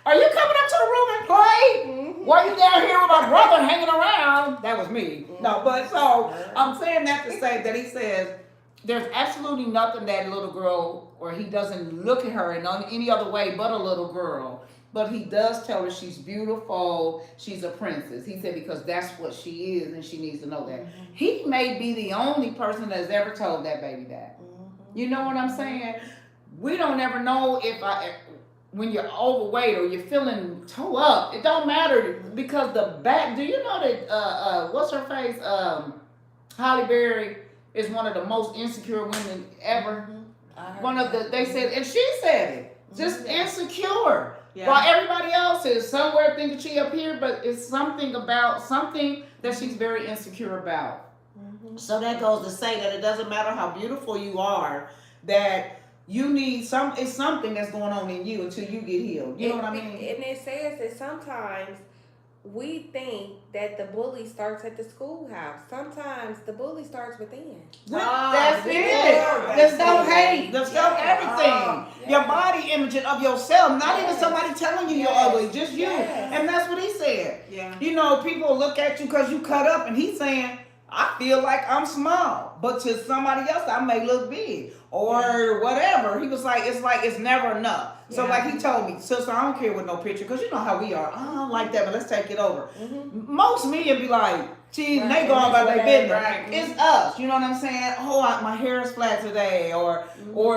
are you coming up to the room and play? Why you down here with my brother hanging around? That was me. No, but so I'm saying that to say that he says there's absolutely nothing that little girl, or he doesn't look at her in any other way but a little girl. But he does tell her she's beautiful, she's a princess. He said because that's what she is and she needs to know that. He may be the only person that's ever told that baby that. You know what I'm saying? We don't ever know when you're overweight or you're feeling toe up. It don't matter because the back. Do you know that what's her face? Halle Berry is one of the most insecure women ever. They said, and she said it, just insecure. While everybody else is somewhere thinking she up here, but it's something that she's very insecure about. So that goes to say that it doesn't matter how beautiful you are, that you need it's something that's going on in you until you get healed. You know what I mean? And it says that sometimes we think that the bully starts at the schoolhouse. Sometimes the bully starts within. That's it. There's no hate. There's no everything. Your body imaging of yourself. Not even somebody telling you you're ugly. Just you. And that's what he said. People look at you because you cut up, and he's saying, I feel like I'm small, but to somebody else I may look big or whatever. He was like, it's never enough. So like he told me, sister, I don't care with no picture, because you know how we are. I don't like that, but let's take it over. Most men be like, geez, they go on about their business. It's us, you know what I'm saying? Oh, my hair is flat today, or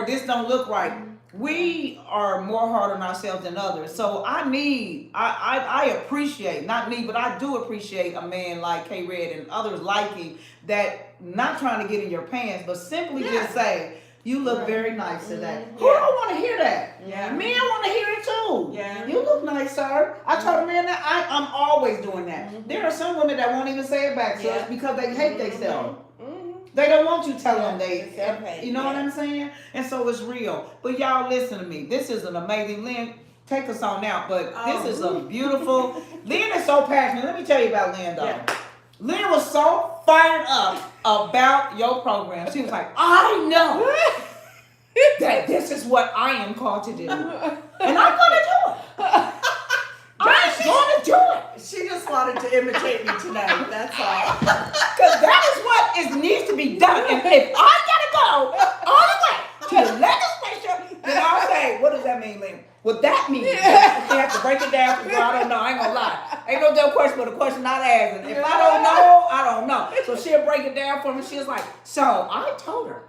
this don't look right. We are more hard on ourselves than others. So I appreciate, not me, but I do appreciate a man like K Red and others liking that, not trying to get in your pants, but simply just say, you look very nice today. Who don't want to hear that? Men want to hear it too. You look nice, sir. I told a man that I'm always doing that. There are some women that won't even say it back to us because they hate themselves. They don't want you telling them you know what I'm saying? And so it's real. But y'all listen to me. This is an amazing, Lynn, take us on out, but this is a beautiful, Lynn is so passionate. Let me tell you about Lynn though. Lynn was so fired up about your program. She was like, I know that this is what I am called to do. And I'm going to do it. I'm going to do it. She just wanted to imitate me tonight. That's all. Because that is what needs to be done. And if I got to go all the way to the legislature, then I'll say, what does that mean, Lynn? What that means, you have to break it down because I don't know. I ain't gonna lie. Ain't no dumb question, but a question not asking. If I don't know, I don't know. So she'll break it down for me. She was like, so I told her,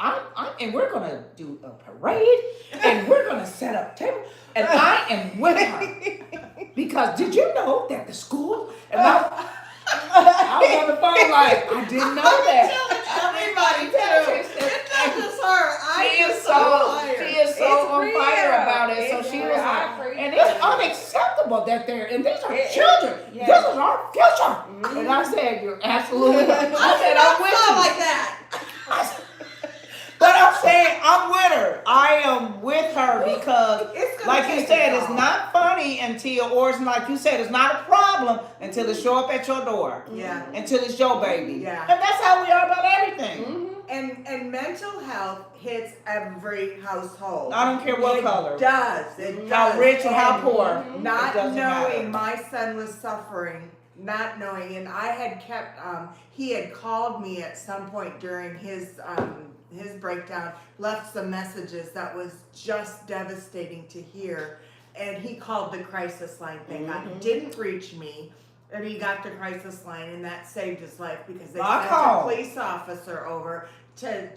and we're gonna do a parade, and we're gonna set up table, and I am with her because did you know that the school? And I was on the phone like, I didn't know that. Everybody too. It's not just her. She is so on fire about it. So she was like, and it's unacceptable that and these are children. This is our future. And I said, you're absolutely right. I said, I'm with you. Like that. But I'm saying? I'm with her. I am with her because, It's gonna like you take said, a it's while. not funny until, or it's like you said, it's not a problem until it show up at your door. Yeah. Until it's your baby. Yeah. And that's how we are about everything. Mm-hmm. And mental health hits every household. I don't care what color. It does. It How does. rich or how And poor. Not It doesn't knowing matter. my son was suffering, not knowing, and I had kept. He had called me at some point during his breakdown, left some messages that was just devastating to hear, and he called the crisis line thing. Didn't reach me. And he got the crisis line, and that saved his life because they sent a police officer over to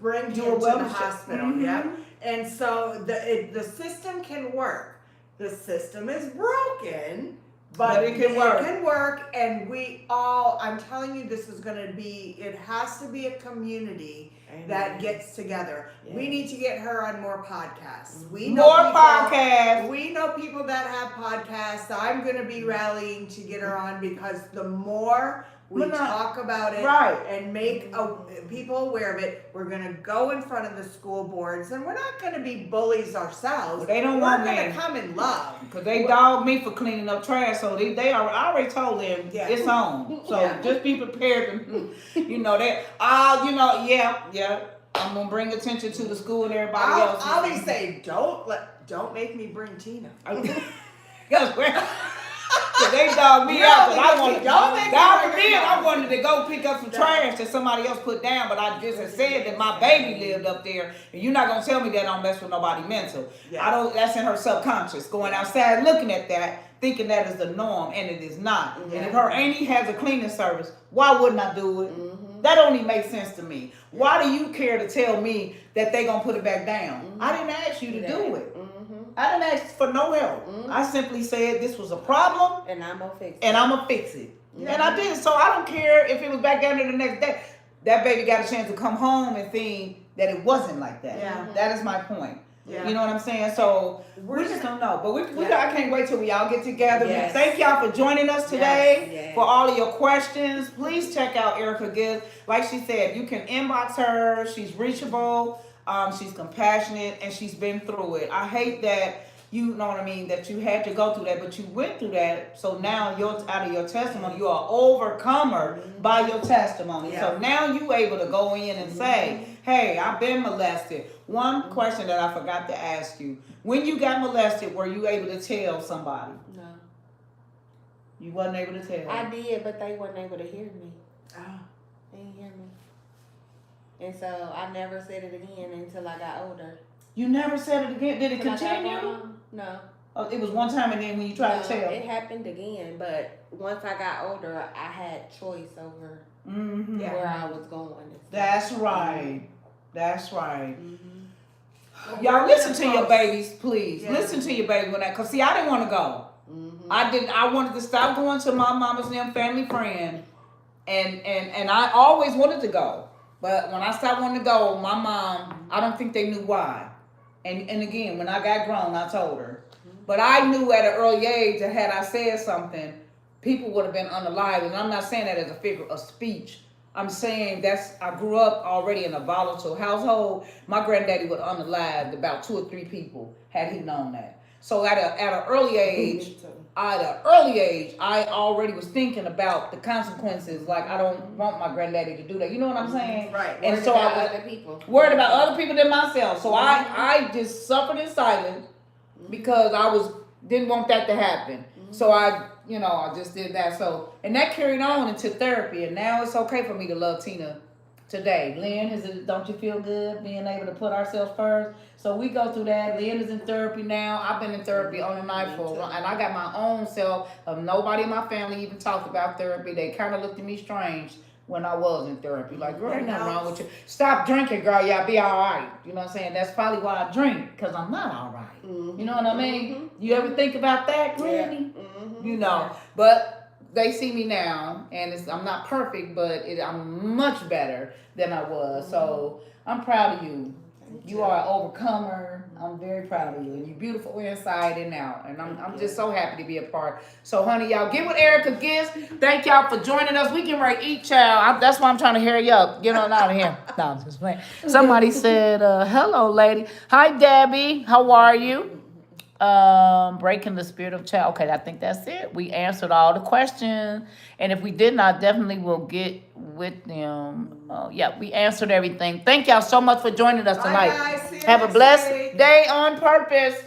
bring him to the hospital. Yeah, and so the system can work. The system is broken, but it can work. It can work, and we all. I'm telling you, this is going to be. It has to be a community that gets together. Yeah. We need to get her on more podcasts. We know podcasts. We know people that have podcasts. I'm going to be rallying to get her on because the more we talk about it and make people aware of it, we're going to go in front of the school boards, and we're not going to be bullies ourselves. Well, they don't want me. We're going to come in love. Because they dog me for cleaning up trash, so I already told them it's on. So just be prepared. You know that. I'm gonna bring attention to the school and everybody else. I'll be saying, don't make me bring Tina. Because they dog me out. Because I wanted, God forbid, I wanted to go pick up some trash that somebody else put down, but I just had said that my baby lived up there, and you're not gonna tell me that I don't mess with nobody mental. I don't. That's in her subconscious, going outside looking at that, thinking that is the norm, and it is not. And if her auntie has a cleaning service, why wouldn't I do it? That only makes sense to me. Why do you care to tell me that they gonna put it back down? I didn't ask you to do it. I didn't ask for no help. I simply said this was a problem, and I'm gonna fix it. And I did. So I don't care if it was back down there the next day. That baby got a chance to come home and think that it wasn't like that. Yeah. That is my point. Yeah. You know what I'm saying? So we just don't know. But I can't wait till we all get together. Yes. Thank y'all for joining us today. Yes. For all of your questions. Please check out Erica Gibbs. Like she said, you can inbox her. She's reachable. She's compassionate, and she's been through it. I hate that, you know what I mean, that you had to go through that, but you went through that. So now out of your testimony, you're an overcomer by your testimony. Yeah. So now you able to go in and say, hey, I've been molested. One question that I forgot to ask you. When you got molested, were you able to tell somebody? No. You wasn't able to tell? I did, but they weren't able to hear me. Oh. They didn't hear me. And so I never said it again until I got older. You never said it again? Did it continue? No. Oh, it was one time, and then when you tried to tell? It happened again, but once I got older, I had choice over where I was going. That's right. That's right. Mm-hmm. Y'all listen to your babies, please. Yeah. Listen to your baby cause see, I didn't want to go. I wanted to stop going to my mama's and them family friend, and I always wanted to go. But when I stopped wanting to go, my mom, I don't think they knew why. And again, when I got grown, I told her. But I knew at an early age that had I said something, people would have been unalive. And I'm not saying that as a figure of speech. I'm saying I grew up already in a volatile household. My granddaddy would have unalived about 2 or 3 people had he known that. So at an early age, I already was thinking about the consequences. Like, I don't want my granddaddy to do that. You know what I'm saying? Right. And so I was other people. worried about other people than myself. So I just suffered in silence because didn't want that to happen. So I just did that. So, and that carried on into therapy. And now it's okay for me to love Tina today. Lynn, don't you feel good being able to put ourselves first? So we go through that. Lynn is in therapy now. I've been in therapy on and off for a while, and I got my own self. Nobody in my family even talked about therapy. They kind of looked at me strange when I was in therapy. Like, girl, ain't nothing wrong with you. Stop drinking, girl. Y'all be all right. You know what I'm saying? That's probably why I drink, because I'm not all right. You know what I mean? You ever think about that, Granny? You know, but they see me now, and I'm not perfect, but I'm much better than I was. So I'm proud of you. You are an overcomer. I'm very proud of you. And you're beautiful inside and out. And I'm just so happy to be a part. So, honey, y'all get what Erica gets. Thank y'all for joining us. We can ready to eat, child. That's why I'm trying to hurry up. Get on out of here. No, I'm just playing. Somebody said, hello, lady. Hi, Debbie. How are you? Breaking the spirit of child. Okay, I think that's it. We answered all the questions. And if we did not, definitely will get with them. Yeah, we answered everything. Thank y'all so much for joining us tonight. Bye, guys. See you Have a next blessed week. day on purpose.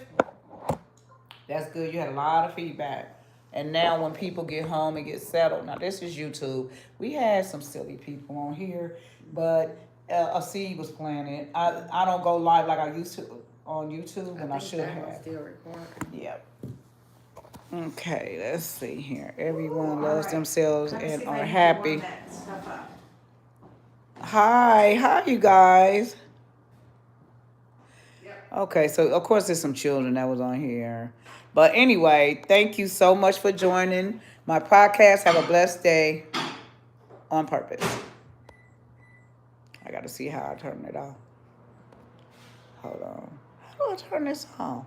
That's good. You had a lot of feedback. And now when people get home and get settled, now this is YouTube. We had some silly people on here, but a seed was planted. I don't go live like I used to on YouTube, and I should have. Still recording. Yep. Okay, let's see here. Everyone loves themselves and are happy. Hi, you guys. Okay, so of course there's some children that was on here. But anyway, thank you so much for joining my podcast. Have a blessed day on purpose. I got to see how I turn it off. Hold on. How do I turn this on?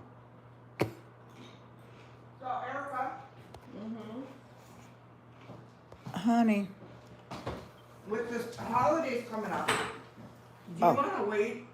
So, Erica, Honey. with this holidays coming up, do you Oh. want to wait